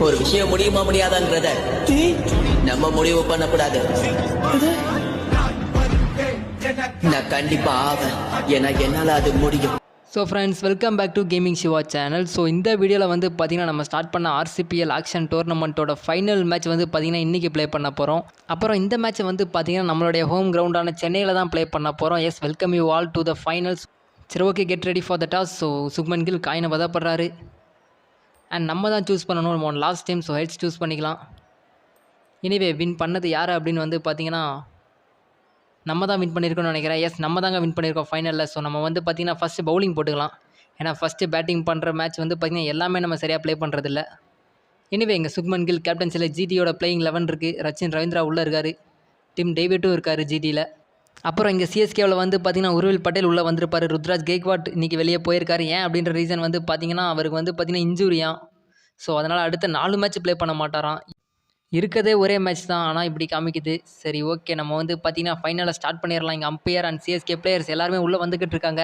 ஒரு விஷயம் முடியுமா முடியாதான்றத நம்ம முடிவு பண்ணக்கூடாது. நான் கண்டிப்பா ஆவேன், ஏன்னா என்னால அது முடியும். So friends, welcome back to gaming Siva channel. So இந்த வீடியோவில் வந்து பார்த்திங்கன்னா நம்ம ஸ்டார்ட் பண்ண RCPL ஆக்ஷன் டோர்னமெண்ட்டோட ஃபைனல் மேட்ச் வந்து பார்த்திங்கன்னா இன்றைக்கி ப்ளே பண்ண போகிறோம். அப்புறம் இந்த மேட்ச்சை வந்து பார்த்திங்கன்னா நம்மளுடைய ஹோம் கிரவுண்டான சென்னையில் தான் ப்ளே பண்ண போகிறோம். Yes, welcome you all to the finals. சரி, okay, get ready for the toss. So Sukhman Gill காயினை வதப்படுறாரு அண்ட் நம்ம தான் சூஸ் பண்ணணும். நம்ம last time, so heads choose பண்ணிக்கலாம். எனிவே வின் பண்ணது யார் அப்படின்னு வந்து பார்த்திங்கன்னா நம்ம தான் வின் பண்ணியிருக்கோம்னு நினைக்கிறேன். எஸ், நம்ம தாங்க வின் பண்ணியிருக்கோம் ஃபைனலில். ஸோ நம்ம வந்து பார்த்திங்கன்னா ஃபஸ்ட்டு பவுலிங் போட்டுக்கலாம். ஏன்னா ஃபஸ்ட்டு பேட்டிங் பண்ணுற மேட்ச் வந்து பார்த்திங்கன்னா எல்லாமே நம்ம சரியாக ப்ளே பண்ணுறதில்ல. எனிவே எங்கள் சுக்மன் கில் கேப்டன்சியில் ஜிடியோட பிளேயிங் 11 இருக்குது. ரச்சின் ரவீந்திரா உள்ளே இருக்கார். டிம் டேவிட்டும் இருக்கார் ஜிடியில். அப்புறம் இங்கே சிஎஸ்கேவில் வந்து பார்த்திங்கன்னா உருவில் பட்டேல் உள்ளே வந்திருப்பார். ருத்ராஜ் கெய்க்வாட் இன்றைக்கி வெளியே போயிருக்காரு. ஏன் அப்படின்ற ரீசன் வந்து பார்த்திங்கன்னா அவருக்கு வந்து பார்த்திங்கன்னா இன்ஜூரியாம். ஸோ அதனால் அடுத்த 4 மேட்ச் ப்ளே பண்ண மாட்டாராம். இருக்கதே ஒரே மேட்ச் தான், ஆனால் இப்படி காமிக்குது. சரி, ஓகே, நம்ம வந்து பார்த்திங்கன்னா ஃபைனலில் ஸ்டார்ட் பண்ணிடலாம். இங்கே அம்பையர் அண்ட் சிஎஸ்கே பிளேயர்ஸ் எல்லாருமே உள்ளே வந்துக்கிட்டு இருக்காங்க.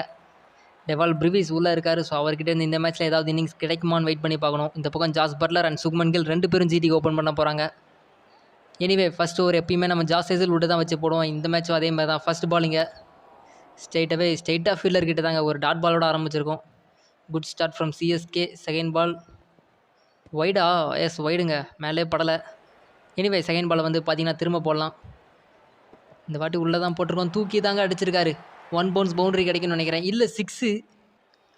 டெவால் பிரிவிஸ் உள்ளே இருக்கார். ஸோ அவர்கிட்ட இருந்து இந்த மேட்ச்சில் ஏதாவது இன்னிங்ஸ் கிடைக்குமான்னு வெயிட் பண்ணி பார்க்கணும். இந்த பக்கம் Jos Buttler and Shubman Gill 2 பேரும் ஜிடிக்கு ஓப்பன் பண்ண போகிறாங்க. எனிவே ஃபஸ்ட் ஓவர் எப்பயுமே நம்ம ஜாஸ் ஹேசல் விட்டு தான் வச்சு போடுவோம். இந்த மேட்ச்சும் அதே மாதிரி தான். ஃபஸ்ட் பாலிங்க ஸ்ட்ரெயிட்டாக ஃபீல்டர் கிட்ட தாங்க ஒரு டாட் பாலோட ஆரம்பிச்சிருக்கோம். Good start from CSK. Second ball வைடா? எஸ், வைடுங்க, மேலே படலை. எனிவே செகண்ட் பால் வந்து பார்த்திங்கன்னா திரும்ப போடலாம். இந்த வாட்டி உள்ளே தான் போட்டிருக்கோம். தூக்கி தாங்க அடிச்சிருக்காரு. 1 பவுன்ஸ் பவுண்டரி கிடைக்கும்னு நினைக்கிறேன். இல்லை, 6.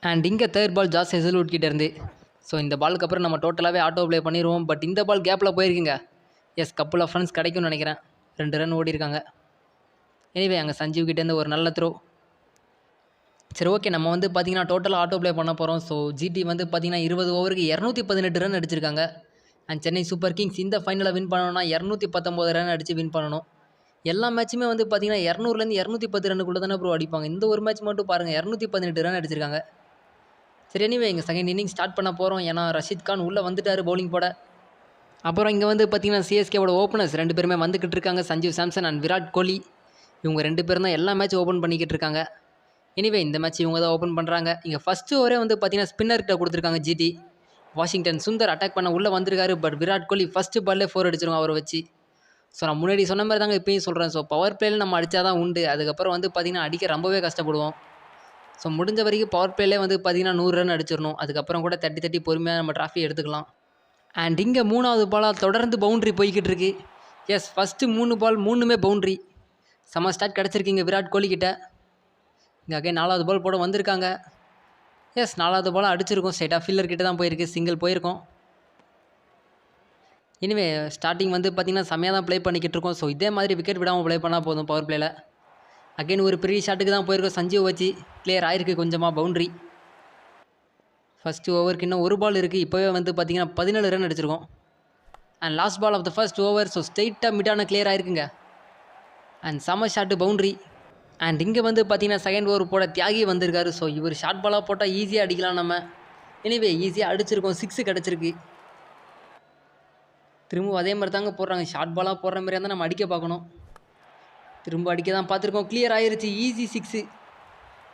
அண்ட் இங்கே தேர்ட் பால் ஜாஸ் ஹேசல்வுட் கிட்டே இருந்து. ஸோ இந்த பாலுக்கு அப்புறம் நம்ம டோட்டலாகவே ஆட்டோ ப்ளே பண்ணிடுவோம். பட் இந்த பால் கேப்பில் போயிருக்குங்க. எஸ், கப்புள் ஆஃப் ரன்ஸ் கிடைக்கும்னு நினைக்கிறேன். 2 ரன் ஓடி இருக்காங்க. எனிவே அங்கே சஞ்சீவ் கிட்டேருந்து ஒரு நல்ல த்ரோ. சரி, ஓகே, நம்ம வந்து பார்த்திங்கன்னா டோட்டலாக ஆட்டோ ப்ளே பண்ண போகிறோம். ஸோ ஜிடி வந்து பார்த்திங்கன்னா 20 ஓவருக்கு 218 ரன் அடிச்சிருக்காங்க. அண்ட் சென்னை சூப்பர் கிங்ஸ் இந்த ஃபைனலில் வின் பண்ணணும்னா 219 ரன் அடித்து வின் பண்ணணும். எல்லா மேட்சுமே வந்து பார்த்திங்கன்னா 200லேருந்து 210 ரன்னுக்குள்ளே தானே ப்ரோ அடிப்பாங்க. இந்த ஒரு மேட்ச் மட்டும் பாருங்கள், 218 ரன் அடிச்சிருக்காங்க. சரி, எனிவே எங்கள் செகண்ட் இன்னிங் ஸ்டார்ட் பண்ண போகிறோம். ஏன்னா ரஷீத் கான் உள்ளே வந்துட்டார் பவுலிங் போட. அப்புறம் இங்கே வந்து பார்த்திங்கன்னா சிஎஸ்கேவோட ஓப்பனர்ஸ் 2 பேருமே வந்துக்கிட்டு இருக்காங்க. Sanjeev Samson and Virat Kohli. இவங்க 2 பேரும் தான் எல்லா மேட்சும் ஓப்பன் பண்ணிக்கிட்டு இருக்காங்க. எனிவே இந்த மேட்ச் இவங்க தான் ஓப்பன் பண்ணுறாங்க. இங்கே ஃபஸ்ட்டு ஓவரே வந்து பார்த்திங்கன்னா ஸ்பின்னர்கிட்ட கொடுத்துருக்காங்க ஜிடி. வாஷிங்டன் சுந்தர் அட்டாக் பண்ண உள்ளே வந்திருக்காரு. பட் விராட் கோலி ஃபஸ்ட்டு பால்லே 4 அடிச்சிருவோம் அவரை வச்சு. ஸோ நான் முன்னாடி சொன்ன மாதிரி தாங்க இப்போயும் சொல்கிறேன். ஸோ பவர் பிளேயில் நம்ம அடித்தா தான் உண்டு. அதுக்கப்புறம் வந்து பார்த்திங்கன்னா அடிக்க ரொம்பவே கஷ்டப்படுவோம். ஸோ முடிஞ்ச வரைக்கும் பவர் பிளேலே வந்து பார்த்திங்கன்னா 100 ரன் அடிச்சிடணும். அதுக்கப்புறம் கூட தட்டி பொறுமையாக நம்ம ட்ராஃபி எடுத்துக்கலாம். அண்ட் இங்கே 3வது பாலாக தொடர்ந்து பவுண்ட்ரி போய்கிட்டு இருக்கு. எஸ், ஃபஸ்ட்டு 3 பால் 3மே பவுண்ட்ரி. செம்ம ஸ்டார்ட் கிடச்சிருக்கீங்க விராட் கோலிக்கிட்ட. இங்கே அகே 4வது பால் போட வந்திருக்காங்க. எஸ், 4வது பால் அடிச்சிருக்கோம். ஸ்ட்ரைட்டாக ஃபீல்டர் கிட்ட தான் போயிருக்கு. சிங்கிள் போயிருக்கோம். இனிமே ஸ்டார்டிங் வந்து பார்த்திங்கன்னா செம்மையாக தான் ப்ளே பண்ணிக்கிட்டு இருக்கோம். ஸோ இதே மாதிரி விக்கெட் விடாமல் ப்ளே பண்ணால் போதும் பவர் பிளேயில். அகைன் ஒரு பெரிய ஷாட்டுக்கு தான் போயிருக்கோம். சஞ்சீவ் வச்சு கிளியர் ஆயிருக்கு கொஞ்சமாக பவுண்ட்ரி. ஃபஸ்ட்டு ஓவருக்கு இன்னும் 1 பால் இருக்குது. இப்போவே வந்து பார்த்திங்கன்னா 17 ரன் அடிச்சிருக்கோம். And last ball of the first over. So ஸ்ட்ரெயிட்டாக மிட்டான கிளியர் ஆயிருக்குங்க. அண்ட் செம்ம ஷாட்டு பவுண்ட்ரி. அண்ட் இங்கே வந்து பார்த்திங்கன்னா செகண்ட் ஓவர் போட தியாகி வந்திருக்காரு. ஸோ இவர் ஷார்ட் பாலாக போட்டால் ஈஸியாக அடிக்கலாம் நம்ம. எனிவே ஈஸியாக அடிச்சிருக்கோம். 6 கிடச்சிருக்கு. திரும்ப அதே மாதிரி தாங்க போடுறாங்க. ஷார்ட் பாலாக போடுற மாதிரியாக இருந்தால் நம்ம அடிக்க பார்க்கணும். திரும்ப அடிக்க தான் பார்த்துருக்கோம். கிளியர் ஆயிருச்சு. ஈஸி 6.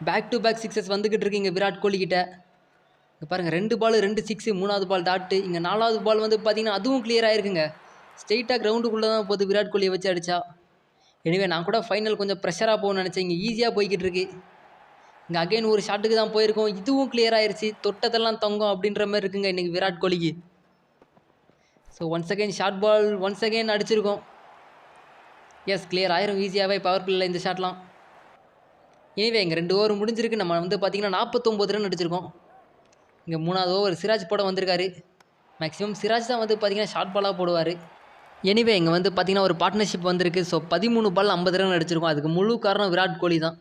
பேக் டு பேக் 6 வந்துக்கிட்டு இருக்கு இங்கே விராட் கோலிக்கிட்ட. இங்கே பாருங்கள், 2 பால் 2 6. 3வது பால் டாட்டு. இங்கே 4வது பால் வந்து பார்த்திங்கன்னா அதுவும் கிளியர் ஆயிருக்குங்க. ஸ்ட்ரெயிட்டாக கிரவுண்டுக்குள்ளே தான் போகுது விராட் கோலியை வச்சு அடித்தா. எனிவே நான் கூட ஃபைனல் கொஞ்சம் ப்ரெஷராக போகணும்னு நினச்சேன். இங்கே ஈஸியாக போய்கிட்டு இருக்கு. இங்கே அகைன் ஒரு ஷாட்டுக்கு தான் போயிருக்கோம். இதுவும் கிளியர் ஆயிடுச்சு. தொட்டதெல்லாம் தங்கம் அப்படின்ற மாதிரி இருக்குங்க இன்றைக்கி விராட் கோலிக்கு. So once again short ball once again அடிச்சிருக்கோம். எஸ், கிளியர் ஆயிரும் ஈஸியாகவே பவர் பிளேயில் இந்த ஷாட்லாம். எனிவே இங்கே 2 ஓவர் முடிஞ்சிருக்கு. நம்ம வந்து பார்த்திங்கன்னா 49 ரன் அடிச்சிருக்கோம். இங்கே 3வது ஓவர் சிராஜ் போட வந்திருக்காரு. மேக்ஸிமம் சிராஜ் தான் வந்து பார்த்திங்கன்னா ஷார்ட் பாலாக போடுவார். எனிவே இங்கே வந்து பார்த்திங்கன்னா ஒரு பார்ட்னர்ஷிப் வந்திருக்கு. ஸோ 13 பால் 50 ரன் அடிச்சிருக்கோம். அதுக்கு முழு காரணம் விராட் கோலி தான்.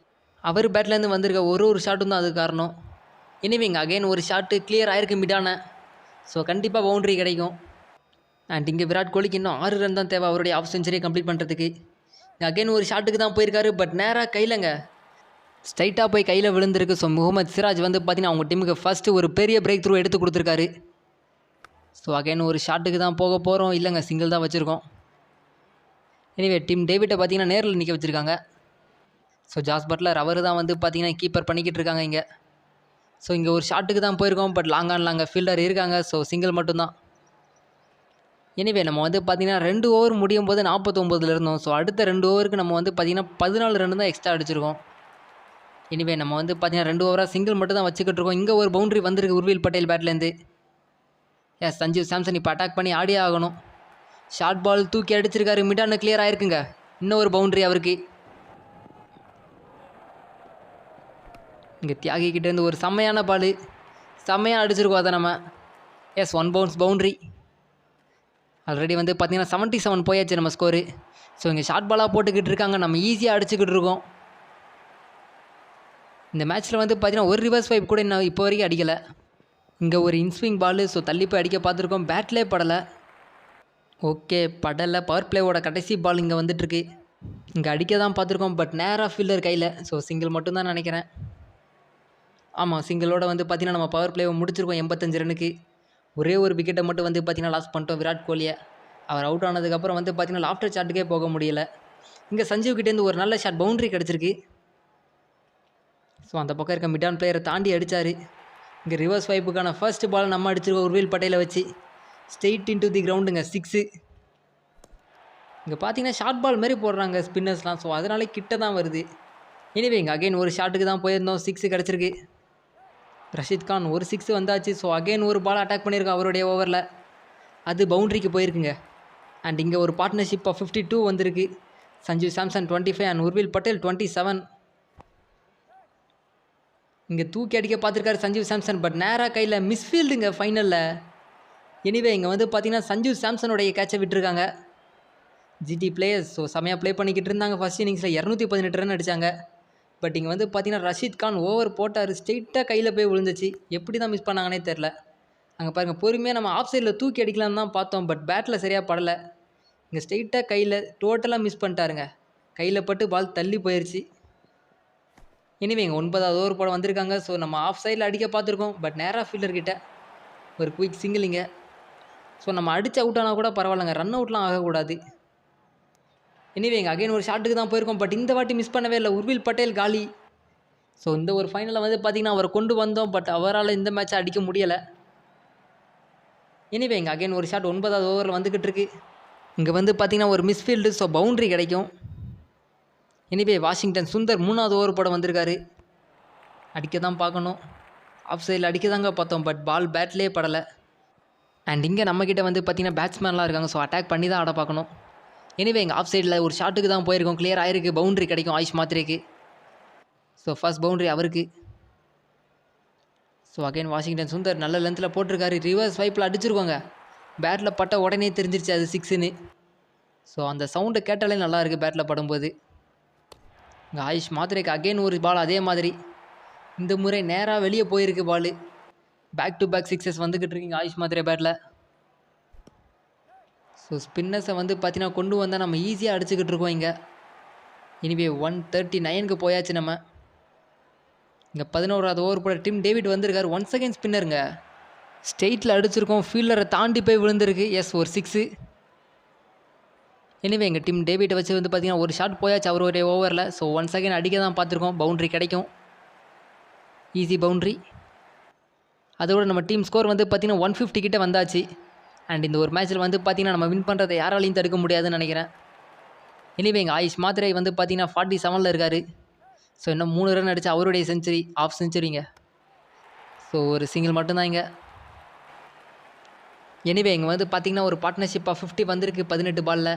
அவர் பேட்லேருந்து வந்திருக்க ஒரு ஷாட்டும் தான் அதுக்கு காரணம். எனிவே இங்கே அகைன் ஒரு ஷாட்டு கிளியர் ஆயிருக்கு மிடான. ஸோ கண்டிப்பாக பவுண்ட்ரி கிடைக்கும். அண்ட் இங்கே விராட் கோலிக்கு இன்னும் 6 ரன் தான் தேவை அவருடைய ஆஃப் செஞ்சுரியை கம்ப்ளீட் பண்ணுறதுக்கு. இங்கே அகைன் ஒரு ஷாட்டுக்கு தான் போயிருக்காரு. பட் நேராக கையிலங்க ஸ்ட்ரைட்டாக போய் கையில் விழுந்திருக்கு. ஸோ முகமது சிராஜ் வந்து பார்த்திங்கன்னா அவங்க டீமுக்கு ஃபஸ்ட்டு ஒரு பெரிய பிரேக் த்ரூ எடுத்து கொடுத்துருக்காரு. ஸோ அகைன் ஒரு ஷாட்டுக்கு தான் போக போகிறோம். இல்லைங்க, சிங்கிள் தான் வச்சுருக்கோம். எனிவே டிம் டேவிட்டை பார்த்திங்கன்னா நேரில் நிற்க வச்சுருக்காங்க. ஸோ ஜாஸ் பட்லர் அவர் தான் வந்து பார்த்திங்கன்னா கீப்பர் பண்ணிக்கிட்டு இருக்காங்க இங்கே. ஸோ இங்கே ஒரு ஷாட்டுக்கு தான் போயிருக்கோம். பட் லாங் ஃபீல்டர் இருக்காங்க. ஸோ சிங்கிள் மட்டும்தான். எனிவே நம்ம வந்து பார்த்திங்கன்னா 2 ஓவர் முடியும் போது 49 இருந்தோம். ஸோ அடுத்த 2 ஓவருக்கு நம்ம வந்து பார்த்திங்கன்னா 14 ரன் தான் எக்ஸ்ட்ரா அடிச்சிருக்கோம். எனிவே நம்ம வந்து பார்த்திங்கன்னா 2 ஓவராக சிங்கிள் மட்டும் தான் வச்சுக்கிட்டு இருக்கோம். இங்கே ஒரு பவுண்டரி வந்திருக்கு உர்வில் பட்டேல் பேட்லேருந்து. எஸ், சஞ்சீவ் சாம்சன் இப்போ அட்டாக் பண்ணி ஆடியே ஆகணும். ஷார்ட் பால் தூக்கி அடிச்சிருக்காரு, மிடான கிளியர் ஆயிருக்குங்க. இன்னும் ஒரு பவுண்டரி அவருக்கு. இங்கே தியாகி கிட்டேருந்து ஒரு செம்மையான பால், செம்மையாக அடிச்சிருக்கோம் அதை நம்ம. S, 1 bounce boundary. ஆல்ரெடி வந்து பார்த்திங்கன்னா 77 போயாச்சு நம்ம ஸ்கோரு. ஸோ இங்கே ஷார்ட் பாலாக போட்டுக்கிட்டு இருக்காங்க, நம்ம ஈஸியாக அடிச்சுக்கிட்டு இருக்கோம். இந்த மேட்ச்சில் வந்து பார்த்திங்கன்னா ஒரு ரிவர்ஸ் வைப் கூட இன்னும் இப்போ வரைக்கும் அடிக்கலை. இங்கே ஒரு இன்ஸ்விங் பால், ஸோ தள்ளி போய் அடிக்க பார்த்துருக்கோம், பேட்லேயே படலை. ஓகே, படலை. பவர் பிளேவோட கடைசி பால் இங்கே வந்துட்டுருக்கு. இங்கே அடிக்க தான் பார்த்துருக்கோம், பட் நேராக ஃபீல்டர் கையில். ஸோ சிங்கிள் மட்டும்தான் நினைக்கிறேன். ஆமாம், சிங்கிளோட வந்து பார்த்திங்கன்னா நம்ம பவர் பிளேவை முடிச்சிருக்கோம் 85 ரன்னுக்கு. ஒரே ஒரு விக்கெட்டை மட்டும் வந்து பார்த்திங்கன்னா லாஸ் பண்ணிட்டோம் விராட் கோலியை. அவர் அவுட் ஆனதுக்கப்புறம் வந்து பார்த்திங்கன்னா லாஃப்டர் சாட்டுக்கே போக முடியல. இங்கே சஞ்சீவ் கிட்டேருந்து ஒரு நல்ல ஷாட் பவுண்ட்ரி கிடச்சிருக்கு. ஸோ அந்த பக்கம் இருக்க மிடான் பிளேயரை தாண்டி அடித்தார். இங்கே ரிவர்ஸ் வைப்புக்கான ஃபர்ஸ்ட் பால் நம்ம அடிச்சிருக்கோம் உர்வில் பட்டேலை வச்சு. ஸ்ட்ரெயிட் இன்டு தி கிரவுண்டுங்க, 6. இங்கே பார்த்தீங்கன்னா ஷார்ட் பால் மாரி போடுறாங்க ஸ்பின்னர்ஸ்லாம். ஸோ அதனாலே கிட்ட தான் வருது. எனிவே இங்கே அகைன் ஒரு ஷாட்டுக்கு தான் போயிருந்தோம், 6 கிடச்சிருக்கு. ரஷீத் கான் ஒரு 6 வந்தாச்சு. ஸோ அகைன் ஒரு பால் அட்டாக் பண்ணியிருக்கோம் அவருடைய ஓவரில், அது பவுண்ட்ரிக்கு போயிருக்குங்க. அண்ட் இங்கே ஒரு பார்ட்னர்ஷிப் ஆஃப் 52 வந்திருக்கு. சஞ்சீவ் சாம்சன் 25 அண்ட் உர்வில் பட்டேல் 27. இங்கே தூக்கி அடிக்க பார்த்துருக்காரு சஞ்சீவ் சாம்சன், பட் நேராக கையில் மிஸ்ஃபீல்டுங்க ஃபைனலில். எனிவே இங்கே வந்து பார்த்திங்கன்னா சஞ்சீவ் சாம்சனுடைய கேட்சை விட்டுருக்காங்க ஜிடி பிளேயர்ஸ். ஸோ செமையாக ப்ளே பண்ணிக்கிட்டு இருந்தாங்க. ஃபஸ்ட் இன்னிங்ஸில் 218 ரன் அடித்தாங்க. பட் இங்கே வந்து பார்த்திங்கன்னா ரஷீத் கான் ஓவர் போட்டார், ஸ்ட்ரெயிட்டாக கையில் போய் விழுந்துச்சு. எப்படி தான் மிஸ் பண்ணாங்கன்னே தெரில. அங்கே பாருங்கள், பொறுமையாக நம்ம ஆஃப் சைடில் தூக்கி அடிக்கலான்னு தான் பார்த்தோம், பட் பேட்டில் சரியாக படலை. இங்கே ஸ்ட்ரெயிட்டாக கையில் டோட்டலாக மிஸ் பண்ணிட்டாருங்க. கையில் பட்டு பால் தள்ளி போயிடுச்சு. எனிவே இங்கே 9வது ஓவர் போட வந்திருக்காங்க. ஸோ நம்ம ஆஃப் சைடில் அடிக்க பார்த்துருக்கோம், பட் நேராக ஃபீல்டர்கிட்ட ஒரு குயிக் சிங்கிளிங்க. ஸோ நம்ம அடித்து அவுட் ஆனால் கூட பரவாயில்லைங்க, ரன் அவுட்லாம் ஆகக்கூடாது. எனிவே இங்கே அகைன் ஒரு ஷாட்டுக்கு தான் போயிருக்கோம், பட் இந்த வாட்டி மிஸ் பண்ணவே இல்லை. உர்வில் பட்டேல் காலி. ஸோ இந்த ஒரு ஃபைனலில் வந்து பார்த்திங்கன்னா அவரை கொண்டு வந்தோம், பட் அவரால் இந்த மேட்ச்சை அடிக்க முடியலை. எனிவே இங்கே அகைன் ஒரு ஷாட் 9வது ஓவரில் வந்துக்கிட்டு இருக்கு. இங்கே வந்து பார்த்திங்கன்னா ஒரு மிஸ்ஃபீல்டு, ஸோ பவுண்ட்ரி கிடைக்கும். எனிவே வாஷிங்டன் சுந்தர் 3வது ஓவர் போட வந்திருக்காரு. அடிக்க தான் பார்க்கணும், ஆஃப் சைடில் அடிக்க தாங்க பார்த்தோம், பட் பால் பேட்லேயே படலை. அண்ட் இங்கே நம்மக்கிட்ட வந்து பார்த்திங்கன்னா பேட்ஸ்மேன்லாம் இருக்காங்க. ஸோ அட்டாக் பண்ணி தான் ஆட பார்க்கணும். எனிவே எங்கள் ஆஃப் சைடில் ஒரு ஷாட்டுக்கு தான் போயிருக்கோம், கிளியர் ஆயிருக்கு. பவுண்ட்ரி கிடைக்கும் ஆயுஷ் மாத்திரேக்கு. ஸோ ஃபர்ஸ்ட் பவுண்ட்ரி அவருக்கு. ஸோ அகைன் வாஷிங்டன் சுந்தர் நல்ல லென்த்தில் போட்டிருக்காரு. ரிவர்ஸ் வைப்பில் அடிச்சிருக்கோங்க, பேட்டில் பட்ட உடனே தெரிஞ்சிருச்சு அது 6ன்னு. ஸோ அந்த சவுண்டை கேட்டாலே நல்லா இருக்குது பேட்டில் படும்போது. இங்கே ஆயுஷ் மாத்திரேக்கு அகைன் ஒரு பால் அதே மாதிரி. இந்த முறை நேராக வெளியே போயிருக்கு பால். பேக் டு பேக் 6s வந்துக்கிட்டு இருக்கீங்க ஆயுஷ் மாத்திரே பேட்டில். ஸோ ஸ்பின்னர்ஸை வந்து பார்த்தீங்கன்னா கொண்டு வந்தால் நம்ம ஈஸியாக அடிச்சுக்கிட்டு இருக்கோம் இங்கே. எனிவே 139க்கு போயாச்சு நம்ம. இங்கே 11வது ஓவர் போட டிம் டேவிட் வந்திருக்காரு. ஒன்ஸ் அகைன் ஸ்பின்னருங்க, ஸ்ட்ரெயிட்டில் அடிச்சிருக்கோம், ஃபீல்டரை தாண்டி போய் விழுந்திருக்கு. எஸ், ஒரு 6. எனிவே எங்கள் டிம் டேவிட்டை வச்சு வந்து பார்த்திங்கன்னா ஒரு ஷாட் போயாச்சு அவருடைய ஓவரில். ஸோ ஒன்ஸ் அகைன் அடிக்க தான் பார்த்துருக்கோம், பவுண்ட்ரி கிடைக்கும், ஈஸி பவுண்ட்ரி. அதோட நம்ம டீம் ஸ்கோர் வந்து பார்த்திங்கன்னா 150 கிட்ட வந்தாச்சு. அண்ட் இந்த ஒரு மேட்ச்சில் வந்து பார்த்திங்கன்னா நம்ம வின் பண்ணுறதை யாராலையும் தடுக்க முடியாதுன்னு நினைக்கிறேன். எனிவே எங்கள் ஆயுஷ் மாத்திரை வந்து பார்த்திங்கன்னா 47ல் இருக்கார். ஸோ இன்னும் 3 ரன் அடித்தா அவருடைய செஞ்சுரி, ஆஃப் செஞ்சுரிங்க. ஸோ ஒரு சிங்கிள் மட்டும்தான் இங்கே. எனிவே இங்கே வந்து பார்த்திங்கன்னா ஒரு பார்ட்னர்ஷிப் ஆஃப் 50 வந்திருக்கு 18 பாலில்.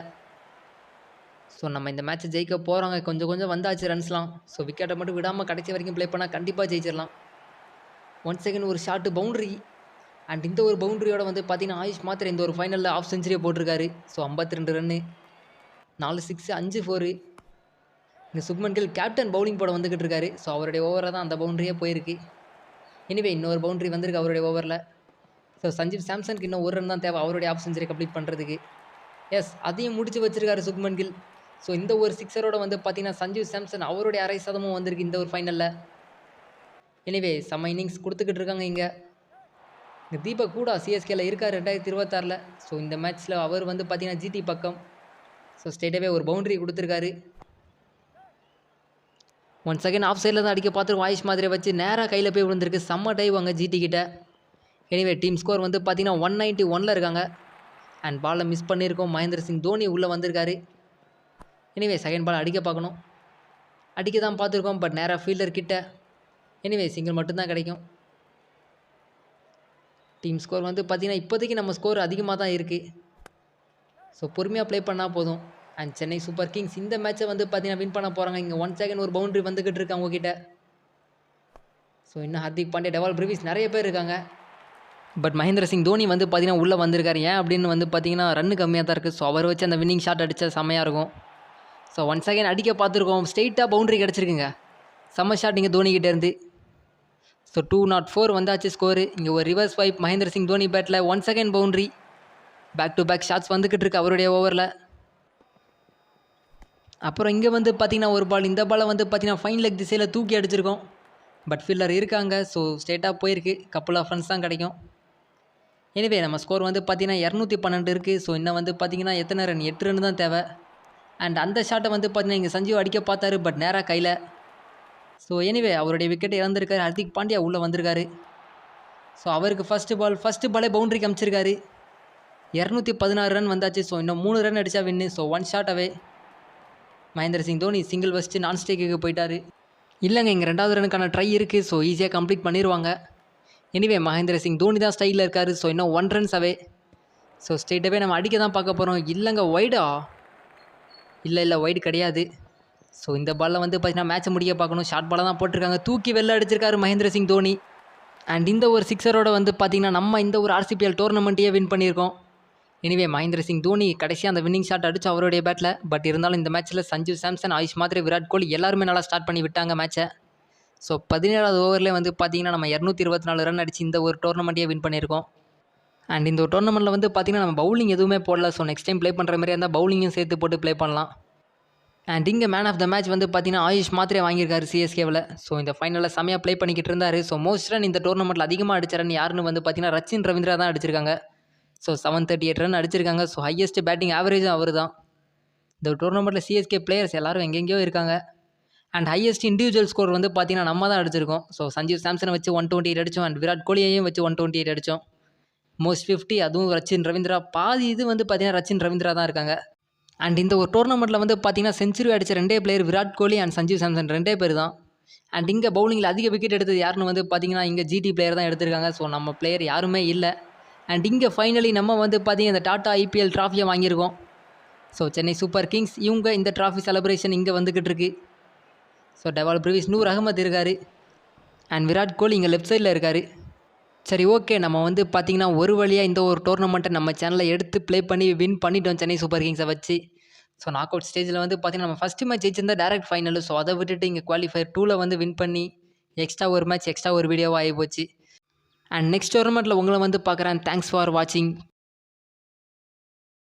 ஸோ நம்ம இந்த மேட்ச்சை ஜெயிக்க போகிறோங்க. கொஞ்சம் கொஞ்சம் வந்தாச்சு ரன்ஸ்லாம். ஸோ விக்கெட்டை மட்டும் விடாமல் கடைசி வரைக்கும் ப்ளே பண்ணால் கண்டிப்பாக ஜெயிச்சிடலாம். ஒன்ஸ் செகண்ட் ஒரு ஷாட்டு பவுண்ட்ரி. அண்ட் இந்த ஒரு பவுண்ட்ரியோட வந்து பார்த்திங்கன்னா ஆயுஷ் மாத்திரை இந்த ஒரு ஃபைனலில் ஆஃப் செஞ்சுரியை போட்டிருக்காரு. So 52 run, 4 6 5 4. இங்கே சுப்மன் கில் கேப்டன் பவுலிங் போட வந்துக்கிட்டு இருக்காரு. ஸோ அவருடைய ஓவரில் தான் அந்த பவுண்ட்ரியே போயிருக்கு. எனிவே இன்னொரு பவுண்ட்ரி வந்திருக்கு அவருடைய ஓவரில். ஸோ சஞ்சீவ் சாம்சனுக்கு இன்னும் ஒரு ரன் தான் தேவை அவருடைய ஆஃப் செஞ்சுரி கம்ப்ளீட் பண்ணுறதுக்கு. எஸ், அதையும் முடிச்சு வச்சிருக்காரு சுப்மன் கில். ஸோ இந்த ஒரு 6ரோட வந்து பார்த்திங்கன்னா சஞ்சீவ் சாம்சன் அவருடைய 1/2 வந்திருக்கு இந்த ஒரு ஃபைனலில். எனிவே செம்ம இன்னிங்ஸ் கொடுத்துக்கிட்டு இருக்காங்க இங்கே. இங்கே தீபக் கூட சிஎஸ்கேல இருக்கார் 2026. ஸோ இந்த மேட்ச்சில் அவர் வந்து பார்த்திங்கன்னா ஜிடி பக்கம். ஸோ ஸ்ட்ரெயிட்டாகவே ஒரு பவுண்ட்ரி கொடுத்துருக்காரு. ஒன்ஸ் அகைன் ஆஃப் சைடில் தான் அடிக்க பார்த்துருவோம். ஆயுஷ் மாதிரி வச்சு நேராக கையில் போய் விழுந்திருக்கு. செம்ம டைவ் அங்கே ஜிடி கிட்ட. எனிவே டீம் ஸ்கோர் வந்து பார்த்திங்கன்னா 191ல் இருக்காங்க. அண்ட் பாலை மிஸ் பண்ணியிருக்கோம். மகேந்திர சிங் தோனி உள்ளே வந்திருக்காரு. எனிவே செகண்ட் பால் அடிக்க பார்க்கணும். அடிக்க தான் பார்த்துருக்கோம், பட் நேராக ஃபீல்டர் கிட்ட. எனிவே சிங்கிள் மட்டும்தான் கிடைக்கும். டீம் ஸ்கோர் வந்து பார்த்திங்கன்னா இப்போதைக்கு நம்ம ஸ்கோர் அதிகமாக தான் இருக்குது. ஸோ பொறுமையாக ப்ளே பண்ணால் போதும். அண்ட் சென்னை சூப்பர் கிங்ஸ் இந்த மேட்ச்சை வந்து பார்த்திங்கன்னா வின் பண்ண போகிறாங்க. இங்கே 1 செகண்ட் ஒரு பவுண்டரி வந்துக்கிட்டு இருக்கு அவங்கக்கிட்ட. ஸோ இன்னும் ஹர்திக் பாண்டியா, டெவால் பிரிவிஸ் நிறைய பேர் இருக்காங்க. பட் மகேந்திர சிங் தோனி வந்து பார்த்திங்கன்னா உள்ளே வந்திருக்காரு. ஏன் அப்படின்னு வந்து பார்த்திங்கன்னா ரன்னு கம்மியாக தான் இருக்குது. ஸோ அவர் வச்சு அந்த வின்னிங் ஷாட் அடித்தா செம்மையாக இருக்கும். ஸோ 1 செகண்ட் அடிக்க பார்த்துருக்கோம். ஸ்ட்ரெயிட்டாக பவுண்டரி கிடச்சிருக்குங்க. செம்ம ஷாட் இங்கே தோனிக்கிட்டேருந்து. ஸோ 204 வந்தாச்சு ஸ்கோரு. இங்கே ஒரு ரிவர்ஸ் வைப் மகேந்திர சிங் தோனி பேட்டில் 1 second boundary. Back to back shots வந்துக்கிட்டு இருக்கு அவருடைய ஓவரில். அப்புறம் இங்கே வந்து பார்த்திங்கன்னா ஒரு பால், இந்த பாலை வந்து பார்த்திங்கன்னா ஃபைன் லெக் திசையில் தூக்கி அடிச்சிருக்கோம். பட் ஃபீல்டர் இருக்காங்க. ஸோ ஸ்ட்ரெயிட்டாக போயிருக்கு. கப்புள் ஆஃப் ரன்ஸ் தான் கிடைக்கும். எனிவே நம்ம ஸ்கோர் வந்து பார்த்திங்கன்னா 212 இருக்குது. ஸோ இன்னும் வந்து பார்த்திங்கன்னா எத்தனை ரன், 8 ரன் தான் தேவை. அண்ட் அந்த ஷாட்டை வந்து பார்த்திங்கன்னா இங்கே சஞ்சீவ் அடிக்க பார்த்தாரு, பட் நேராக கையில். ஸோ எனிவே அவருடைய விக்கெட்டை இழந்திருக்காரு. ஹர்திக் பாண்டியா உள்ளே வந்திருக்காரு. ஸோ அவருக்கு ஃபஸ்ட்டு பாலே பவுண்டரி காமிச்சிருக்காரு. 216 ரன் வந்தாச்சு. ஸோ இன்னும் 3 ரன் அடித்தா வின்னு. ஸோ 1 ஷாட் அவே. மகேந்திர சிங் தோனி சிங்கிள் வச்சுட்டு நான் ஸ்டேக்குக்கு போயிட்டார். இல்லைங்க, இங்கே 2வது ரனுக்கான ட்ரை இருக்குது. ஸோ ஈஸியாக கம்ப்ளீட் பண்ணிடுவாங்க. எனிவே மகேந்திர சிங் தோனி தான் ஸ்டைலில் இருக்கார். ஸோ இன்னும் 1 ரன்ஸ் அவே. ஸோ ஸ்ட்ரெயிட்டாகவே நம்ம அடிக்க தான் பார்க்க போகிறோம். இல்லைங்க, ஒய்டா? இல்லை ஒய்டு கிடையாது. ஸோ இந்த பாலில் வந்து பார்த்திங்கன்னா மேட்ச்சை முடிக்க பார்க்கணும். ஷார்ட் பாலாக தான் போட்டிருக்காங்க. தூக்கி வெளில அடிச்சிருக்காரு மகேந்திர சிங் தோனி. அண்ட் இந்த ஒரு சிக்ஸரோட வந்து பார்த்திங்கன்னா நம்ம இந்த ஒரு RCPL டோர்னமெண்ட்டையே வின் பண்ணியிருக்கோம். எனிவே மகேந்திர சிங் தோனி கடைசியாக அந்த வின்னிங் ஷாட் அடிச்சு அவருடைய பேட்டில். பட் இருந்தாலும் இந்த மேட்ச்சில் சஞ்சு சாம்சன், ஆயுஷ் மாத்ரே, விராட் கோலி எல்லாருமே நல்லா ஸ்டார்ட் பண்ணி விட்டாங்க மேட்ச்சை. ஸோ 17வது ஓவரில் வந்து பார்த்திங்கன்னா நம்ம 224 ரன் அடித்து இந்த ஒரு டோர்னமெண்ட்டையே வின் பண்ணியிருக்கோம். அண்ட் இந்த ஒரு டோர்னமெண்ட்டில் வந்து பார்த்திங்கன்னா நம்ம பவுலிங் எதுவுமே போடல. ஸோ நெக்ஸ்ட் டைம் ப்ளே பண்ணுற மாதிரி இருந்தால் பவுலிங்கும் சேர்த்து போட்டு ப்ளே பண்ணலாம். அண்ட் இங்கே மேன் ஆஃப் த மேட்ச் வந்து பார்த்திங்கன்னா ஆயுஷ் மாத்ரே வாங்கியிருக்காரு CSKவில். ஸோ இந்த ஃபைனலில் செம்மையாக ப்ளே பண்ணிக்கிட்டு இருந்தார். ஸோ மோஸ்ட் ரன் இந்த டோர்னமெண்ட்டில் அதிகமாக அடிச்ச ரன் யாருன்னு வந்து பார்த்திங்கன்னா ரச்சின் ரவீந்திரா தான் அடிச்சிருக்காங்க. ஸோ 738 ரன் அடிச்சிருக்காங்க. ஸோ ஹையஸ்ட் பேட்டிங் ஆவரேஜும் அவர் தான். இந்த டோர்னமெண்ட்டில் CSK பிளேயர்ஸ் எல்லோரும் எங்கெங்கேயோ இருக்காங்க. அண்ட் ஹையஸ்ட் இண்டிவிஜுவல் ஸ்கோர் வந்து பார்த்திங்கன்னா நம்ம தான் அடிச்சிருக்கோம். ஸோ சஞ்சீவ் சாம்சனை வச்சு 128 அடித்தோம். அண்ட் விராட் கோலியையும் வச்சு 128 அடித்தோம். மோஸ்ட் 50 அதுவும் ரச்சின் ரவீந்திரா. பாதி இது வந்து பார்த்திங்கன்னா ரச்சின் ரவீந்திரா தான் இருக்காங்க. அண்ட் இந்த ஒரு டோர்னமெண்ட்டில் வந்து பார்த்திங்கன்னா செஞ்சுரி அடித்த 2 பிளேயர் விராட் கோலி அண்ட் சஞ்சீவ் சாம்சன் 2 பேர் தான். அண்ட் இங்கே பவுலிங்கில் அதிக விக்கெட் எடுத்தது யாருன்னு வந்து பார்த்திங்கன்னா இங்கே GT பிளேயர் தான் எடுத்திருக்காங்க. ஸோ நம்ம பிளேயர் யாருமே இல்லை. அண்ட் இங்கே ஃபைனலி நம்ம வந்து பார்த்திங்கன்னா இந்த டாட்டா IPL ட்ராஃபியை வாங்கியிருக்கோம். ஸோ சென்னை சூப்பர் கிங்ஸ் இவங்க இந்த ட்ராஃபி செலிப்ரேஷன் இங்கே வந்துக்கிட்டு இருக்கு. So Dewald Brevis, Noor Ahmad இருக்கார். அண்ட் விராட் கோலி இங்கே லெஃப்ட் சைடில் இருக்கார். சரி, ஓகே, நம்ம வந்து பார்த்திங்கன்னா ஒரு வழியாக இந்த ஒரு டோர்னமெண்ட்டை நம்ம சேனலில் எடுத்து ப்ளே பண்ணி வின் பண்ணிட்டோம் சென்னை சூப்பர் கிங்ஸை வச்சு. ஸோ நாக் அவுட் ஸ்டேஜில் வந்து பார்த்திங்கன்னா நம்ம ஃபஸ்ட்டு மேட்ச் ஜெயிச்சிருந்தா டேரக்ட் ஃபைனல். ஸோ அதை விட்டுட்டு இங்கே குவாலிஃபயர் 2ல் வந்து வின் பண்ணி எக்ஸ்ட்ரா ஒரு மேட்ச், எக்ஸ்ட்ரா ஒரு வீடியோவாக ஆகி போச்சு. அண்ட் நெக்ஸ்ட் டோர்னமெண்ட்டில் உங்களை வந்து பார்க்குறேன். தேங்க்ஸ் ஃபார் வாட்சிங்.